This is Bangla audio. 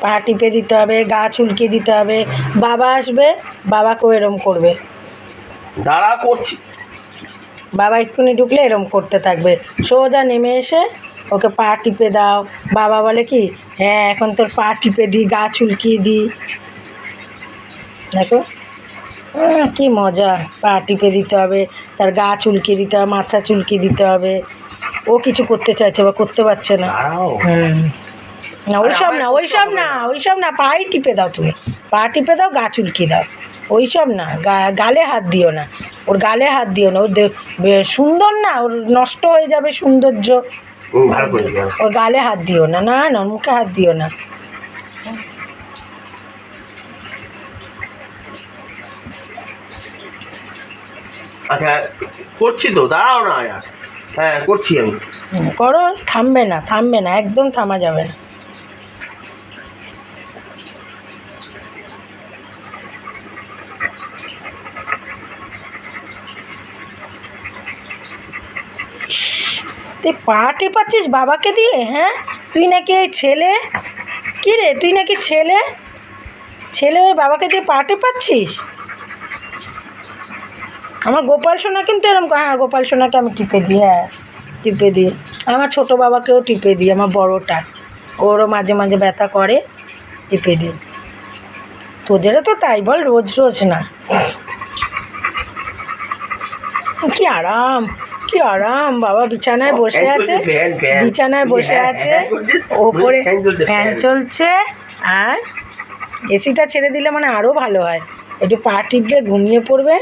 পা টিপে দিতে হবে, গা চুলকে দিতে হবে। বাবা আসবে, বাবাকেও এরম করবে। দাঁড়া করছি। বাবা এক্ষুনি ঢুকলে এরম করতে থাকবে। সোজা নেমে এসে ওকে পা টিপে দাও। বাবা বলে কি, হ্যাঁ এখন তোর পা টিপে দিই, গা চুলকিয়ে দিই। দেখো কি মজা। পা টিপে দিতে হবে, তার গা চুলকিয়ে দিতে হবে, মাথা চুলকিয়ে দিতে হবে। ও কিছু করতে চাইছে বা করতে পারছে না। না ওইসব না, ওইসব না, ওইসব না, পাই টিপে দাও। তুমি পা টিপে দাও, গা চুলকিয়ে দাও। ওইসব না, গালে হাত দিও না, ওর গালে হাত দিও না। ওর সুন্দর না, ওর নষ্ট হয়ে যাবে সৌন্দর্য। ওর গালে হাত দিও না, না না, মুখে হাত দিও না। আচ্ছা করছি তো, দাঁড়াও না। হ্যাঁ করছি আমি। করো, থামবে না, থামবে না, একদম থামা যাবে না। তুই পা টেপাচ্ছিস বাবাকে দিয়ে? হ্যাঁ, তুই নাকি এই ছেলে? কী রে, তুই নাকি ছেলে? ছেলে ওই বাবাকে দিয়ে পা টেপাচ্ছিস? আমার গোপাল সোনা কিন্তু এরকম, হ্যাঁ গোপাল সোনাকে আমি টিপে দিই, হ্যাঁ টিপে দিই। আমার ছোটো বাবাকেও টিপে দিই, আমার বড়োটা, ওরও মাঝে মাঝে ব্যথা করে, টিপে দিই। তোদেরও তো তাই বল, রোজ রোজ না। কি আরাম, কি আরাম। বাবা বিছানায় বসে আছে, বিছানায় বসে আছে, ওপরে ফ্যান চলছে, আর এসিটা ছেড়ে দিলে মানে আরও ভালো হয়। একটু পা টিপবে, ঘুমিয়ে পড়বে।